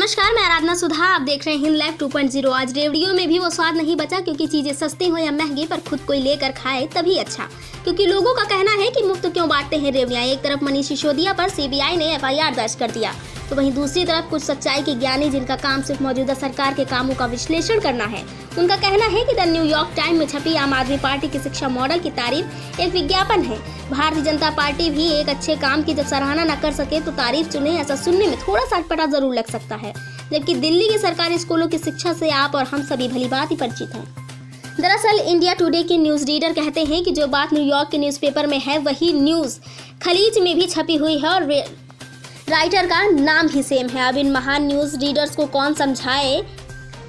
नमस्कार, मैं आराधना सुधा। आप देख रहे हैं हिंद लाइव 2.0। आज रेवड़ियों में भी वो स्वाद नहीं बचा, क्योंकि चीजें सस्ती हो या महंगी, पर खुद कोई लेकर खाए तभी अच्छा। क्योंकि लोगों का कहना है कि मुफ्त क्यों बांटते हैं रेवड़ियां। एक तरफ मनीष सिसोदिया पर सीबीआई ने एफआईआर दर्ज कर दिया, तो वहीं दूसरी तरफ कुछ सच्चाई के ज्ञानी, जिनका काम सिर्फ मौजूदा सरकार के कामों का विश्लेषण करना है, उनका कहना है कि द न्यूयॉर्क टाइम में छपी आम आदमी पार्टी की शिक्षा मॉडल की तारीफ एक विज्ञापन है। भारतीय जनता पार्टी भी एक अच्छे काम की जब सराहना न कर सके तो तारीफ चुने, ऐसा सुनने में थोड़ा सा अटपटा जरूर लग सकता है। जबकि दिल्ली की सरकारी स्कूलों की शिक्षा से आप और हम सभी भलीभांति परिचित हैं। दरअसल इंडिया टुडे के न्यूज़ रीडर कहते हैं कि जो बात न्यूयॉर्क के न्यूज़पेपर में है, वही न्यूज़ खलीज में भी छपी हुई है और राइटर का नाम ही सेम है। अब इन महान न्यूज़ रीडर्स को कौन समझाए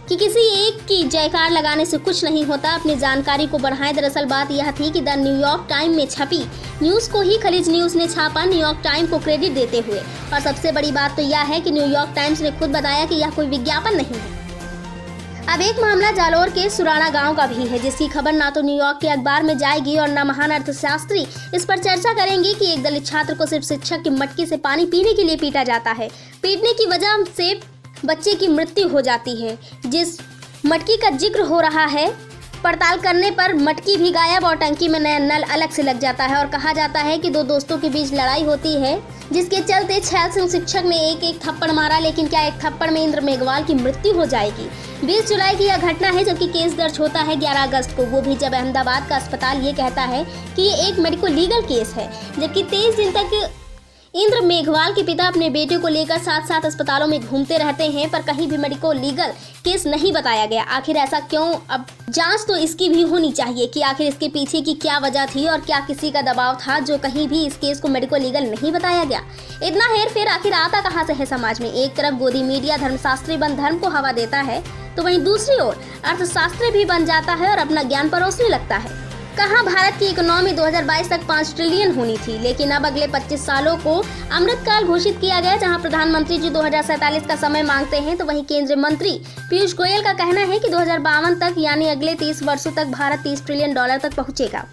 कि किसी एक की जयकार लगाने से कुछ नहीं होता, अपनी जानकारी को बढ़ाएं। दरअसल बात यह थी कि द न्यूयॉर्क टाइम में छपी न्यूज़ को ही खलीज न्यूज़ ने छापा, न्यूयॉर्क टाइम को क्रेडिट देते हुए। और सबसे बड़ी बात तो यह है कि न्यूयॉर्क टाइम्स ने खुद बताया कि यह कोई विज्ञापन नहीं है। अब एक मामला जालोर के सुराना गांव का भी है, जिसकी खबर ना तो न्यूयॉर्क के अखबार में जाएगी और न महान अर्थशास्त्री इस पर चर्चा करेंगे कि एक दलित छात्र को सिर्फ शिक्षक की मटकी से पानी पीने के लिए पीटा जाता है। पीटने की वजह से बच्चे की मृत्यु हो जाती है। जिस मटकी का जिक्र हो रहा है, पड़ताल करने पर मटकी भी गायब और टंकी में नया नल अलग से लग जाता है। और कहा जाता है कि दो दोस्तों के बीच लड़ाई होती है, जिसके चलते छैल सिंह शिक्षक ने एक थप्पड़ मारा, लेकिन क्या एक थप्पड़ में इंद्र मेघवाल की मृत्यु हो जाएगी? 20 जुलाई की यह घटना है, जबकि केस दर्ज होता है 11 अगस्त को, वो भी जब अहमदाबाद का अस्पताल ये कहता है कि ये एक मेडिको लीगल केस है। जबकि 23 दिन तक इंद्र मेघवाल के पिता अपने बेटे को लेकर साथ साथ अस्पतालों में घूमते रहते हैं, पर कहीं भी मेडिको लीगल केस नहीं बताया गया। आखिर ऐसा क्यों? अब जांच तो इसकी भी होनी चाहिए कि आखिर इसके पीछे की क्या वजह थी और क्या किसी का दबाव था, जो कहीं भी इस केस को मेडिको लीगल नहीं बताया गया। इतना हेरफेर आखिर आता कहाँ से है समाज में? एक तरफ गोदी मीडिया धर्मशास्त्री बन धर्म को हवा देता है, तो वहीं दूसरी ओर अर्थशास्त्री भी बन जाता है और अपना ज्ञान परोसने लगता है। कहाँ भारत की इकोनॉमी 2022 तक 5 ट्रिलियन होनी थी, लेकिन अब अगले 25 सालों को अमृतकाल घोषित किया गया। जहां प्रधानमंत्री जी 2047 का समय मांगते हैं, तो वहीं केंद्रीय मंत्री पीयूष गोयल का कहना है कि 2052 तक, यानी अगले 30 वर्षों तक भारत 30 ट्रिलियन डॉलर तक पहुंचेगा।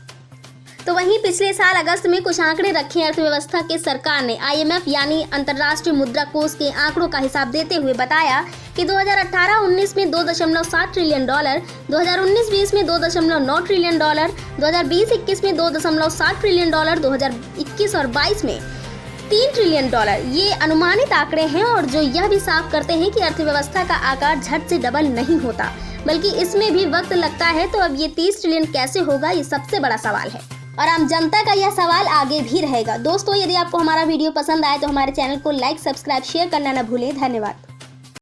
तो वहीं पिछले साल अगस्त में कुछ आंकड़े रखे अर्थव्यवस्था के सरकार ने IMF यानी अंतर्राष्ट्रीय मुद्रा कोष के आंकड़ों का हिसाब देते हुए बताया कि 2018-19 में 2.7 ट्रिलियन डॉलर, 2019-20 में 2.9 ट्रिलियन डॉलर, 2020-21 में 2.7 ट्रिलियन डॉलर, 2021 और 22 में 3 ट्रिलियन डॉलर, ये अनुमानित आंकड़े हैं। और जो यह भी साफ करते हैं कि अर्थव्यवस्था का आकार झट से डबल नहीं होता, बल्कि इसमें भी वक्त लगता है। तो अब ये 30 ट्रिलियन कैसे होगा, ये सबसे बड़ा सवाल है और आम जनता का यह सवाल आगे भी रहेगा। दोस्तों, यदि आपको हमारा वीडियो पसंद आए तो हमारे चैनल को लाइक, सब्सक्राइब, शेयर करना न भूलें। धन्यवाद।